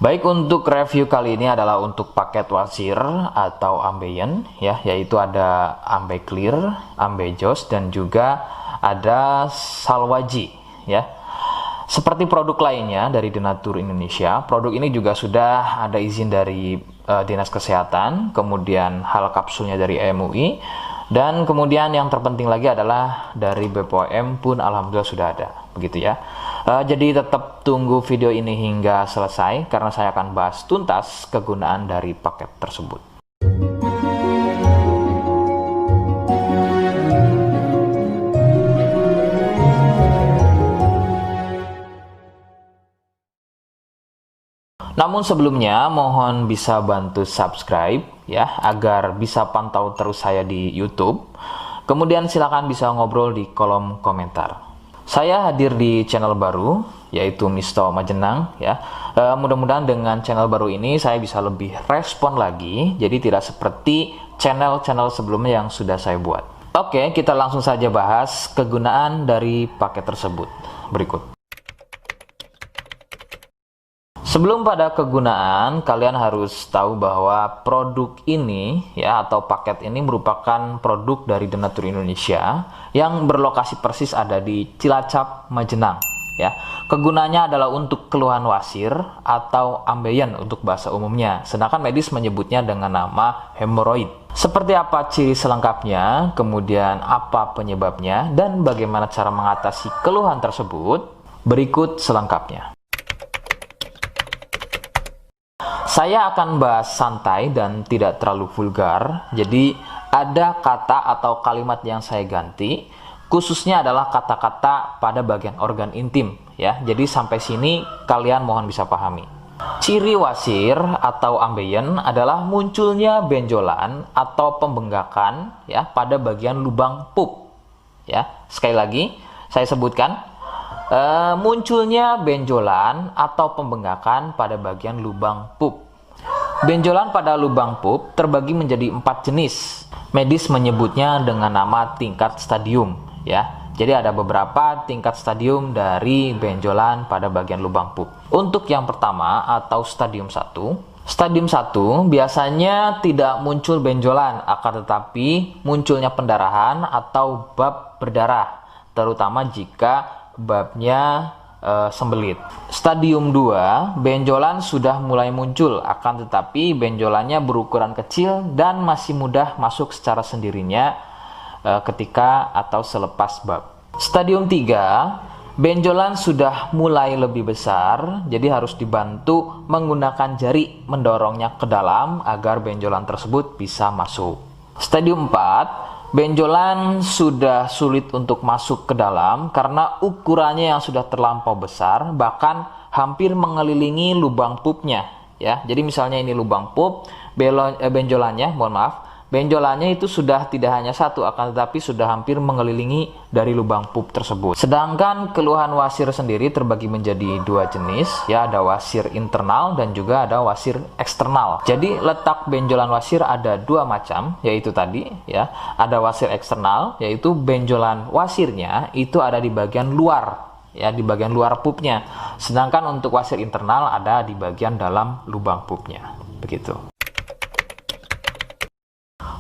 Baik, untuk review kali ini adalah untuk paket wasir atau ambeien ya, yaitu ada ambeclear, ambejos dan juga ada salwaji ya. Seperti produk lainnya dari Denatur Indonesia, produk ini juga sudah ada izin dari Dinas Kesehatan, kemudian hal kapsulnya dari MUI, dan kemudian yang terpenting lagi adalah dari BPOM pun alhamdulillah sudah ada, begitu ya. Jadi tetap tunggu video ini hingga selesai karena saya akan bahas tuntas kegunaan dari paket tersebut. Namun sebelumnya mohon bisa bantu subscribe ya agar bisa pantau terus saya di YouTube. Kemudian silakan bisa ngobrol di kolom komentar. Saya hadir di channel baru yaitu Misto Majenang ya. Mudah-mudahan dengan channel baru ini saya bisa lebih respon lagi, jadi tidak seperti channel-channel sebelumnya yang sudah saya buat. Oke, kita langsung saja bahas kegunaan dari paket tersebut berikut. Sebelum pada kegunaan, kalian harus tahu bahwa produk ini ya atau paket ini merupakan produk dari Denatur Indonesia yang berlokasi persis ada di Cilacap, Majenang ya. Kegunaannya adalah untuk keluhan wasir atau ambeien untuk bahasa umumnya, sedangkan medis menyebutnya dengan nama hemoroid. Seperti apa ciri selengkapnya, kemudian apa penyebabnya, dan bagaimana cara mengatasi keluhan tersebut, berikut selengkapnya. Saya akan bahas santai dan tidak terlalu vulgar, jadi ada kata atau kalimat yang saya ganti, khususnya adalah kata-kata pada bagian organ intim ya. Jadi sampai sini kalian mohon bisa pahami. Ciri wasir atau ambeien adalah munculnya benjolan atau pembengkakan ya pada bagian lubang pup ya. Sekali lagi saya sebutkan, munculnya benjolan atau pembengkakan pada bagian lubang pup. Benjolan pada lubang pup terbagi menjadi 4 jenis. Medis menyebutnya dengan nama tingkat stadium ya. Jadi ada beberapa tingkat stadium dari benjolan pada bagian lubang pup. Untuk yang pertama atau stadium 1, stadium 1 biasanya tidak muncul benjolan, akan tetapi munculnya pendarahan atau bab berdarah, terutama jika babnya sembelit. Stadium 2, benjolan sudah mulai muncul, akan tetapi benjolannya berukuran kecil dan masih mudah masuk secara sendirinya ketika atau selepas bab. Stadium 3, benjolan sudah mulai lebih besar, jadi harus dibantu menggunakan jari mendorongnya ke dalam agar benjolan tersebut bisa masuk. Stadium 4, benjolan sudah sulit untuk masuk ke dalam karena ukurannya yang sudah terlampau besar, bahkan hampir mengelilingi lubang pupnya ya. Jadi misalnya ini lubang pup, benjolannya, benjolannya itu sudah tidak hanya satu, akan tetapi sudah hampir mengelilingi dari lubang pup tersebut. Sedangkan keluhan wasir sendiri terbagi menjadi 2 jenis ya, ada wasir internal dan juga ada wasir eksternal. Jadi letak benjolan wasir ada 2 macam, yaitu tadi ya, ada wasir eksternal yaitu benjolan wasirnya itu ada di bagian luar ya, di bagian luar pupnya. Sedangkan untuk wasir internal ada di bagian dalam lubang pupnya. Begitu.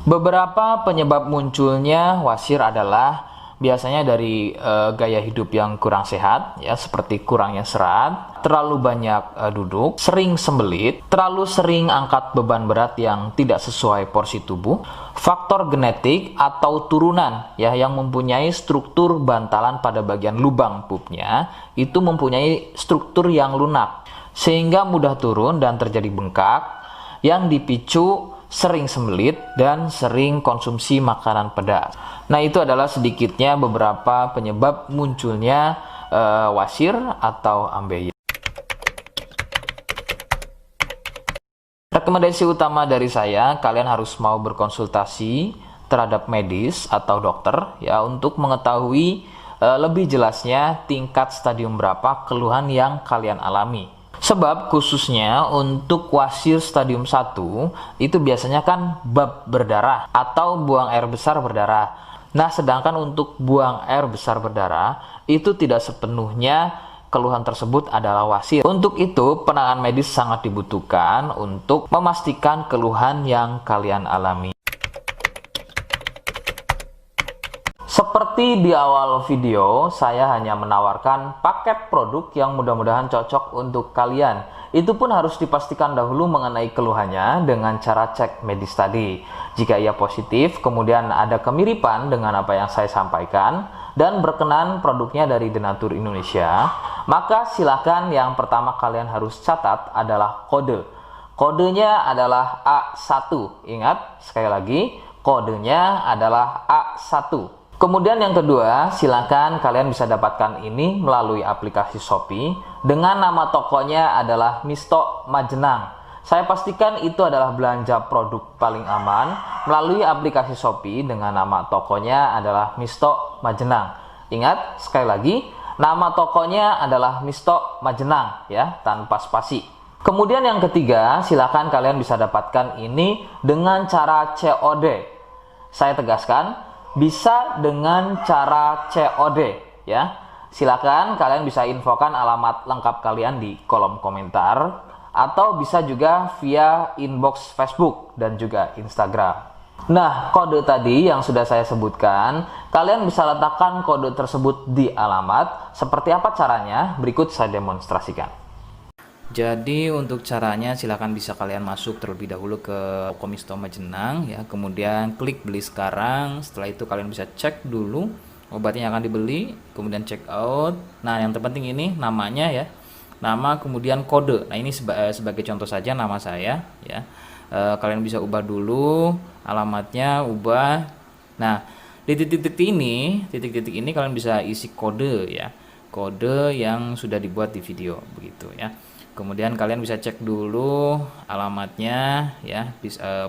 Beberapa penyebab munculnya wasir adalah biasanya dari gaya hidup yang kurang sehat ya, seperti kurangnya serat, terlalu banyak duduk, sering sembelit, terlalu sering angkat beban berat yang tidak sesuai porsi tubuh, faktor genetik atau turunan ya yang mempunyai struktur bantalan pada bagian lubang pupnya itu mempunyai struktur yang lunak sehingga mudah turun dan terjadi bengkak yang dipicu sering sembelit dan sering konsumsi makanan pedas. Nah, itu adalah sedikitnya beberapa penyebab munculnya wasir atau ambeien. Rekomendasi utama dari saya, kalian harus mau berkonsultasi terhadap medis atau dokter ya untuk mengetahui lebih jelasnya tingkat stadium berapa keluhan yang kalian alami. Sebab khususnya untuk wasir stadium 1 itu biasanya kan bab berdarah atau buang air besar berdarah. Nah, sedangkan untuk buang air besar berdarah itu tidak sepenuhnya keluhan tersebut adalah wasir. Untuk itu, penanganan medis sangat dibutuhkan untuk memastikan keluhan yang kalian alami. Seperti di awal video, saya hanya menawarkan paket produk yang mudah-mudahan cocok untuk kalian. Itu pun harus dipastikan dahulu mengenai keluhannya dengan cara cek medis tadi. Jika ia positif, kemudian ada kemiripan dengan apa yang saya sampaikan, dan berkenan produknya dari Denatur Indonesia, maka silakan yang pertama kalian harus catat adalah kode. Kodenya adalah A1. Ingat, sekali lagi, kodenya adalah A1. Kemudian yang kedua, silakan kalian bisa dapatkan ini melalui aplikasi Shopee dengan nama tokonya adalah Misto Majenang. Saya pastikan itu adalah belanja produk paling aman melalui aplikasi Shopee dengan nama tokonya adalah Misto Majenang. Ingat, sekali lagi, nama tokonya adalah Misto Majenang ya, tanpa spasi. Kemudian yang ketiga, silakan kalian bisa dapatkan ini dengan cara COD. Saya tegaskan, bisa dengan cara COD ya. Silakan kalian bisa infokan alamat lengkap kalian di kolom komentar atau bisa juga via inbox Facebook dan juga Instagram. Nah, kode tadi yang sudah saya sebutkan, kalian bisa letakkan kode tersebut di alamat. Seperti apa caranya? Berikut saya demonstrasikan. Jadi untuk caranya silakan bisa kalian masuk terlebih dahulu ke toko Misto Majenang ya, kemudian klik beli sekarang. Setelah itu kalian bisa cek dulu obatnya yang akan dibeli, kemudian check out. Nah, yang terpenting ini namanya ya. Nama kemudian kode. Nah, ini sebagai contoh saja nama saya ya. Kalian bisa ubah dulu alamatnya, ubah. Nah, di titik-titik ini kalian bisa isi kode ya. Kode yang sudah dibuat di video begitu ya. Kemudian kalian bisa cek dulu alamatnya ya,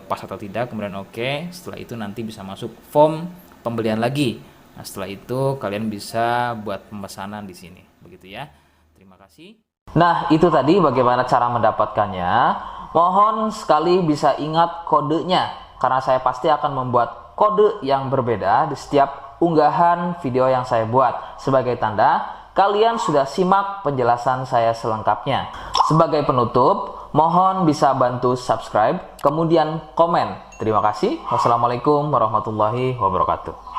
pas atau tidak, kemudian oke. Setelah itu nanti bisa masuk form pembelian lagi. Nah, setelah itu kalian bisa buat pemesanan di sini. Begitu ya. Terima kasih. Nah, itu tadi bagaimana cara mendapatkannya. Mohon sekali bisa ingat kodenya karena saya pasti akan membuat kode yang berbeda di setiap unggahan video yang saya buat sebagai tanda kalian sudah simak penjelasan saya selengkapnya. Sebagai penutup, mohon bisa bantu subscribe, kemudian komen. Terima kasih. Wassalamualaikum warahmatullahi wabarakatuh.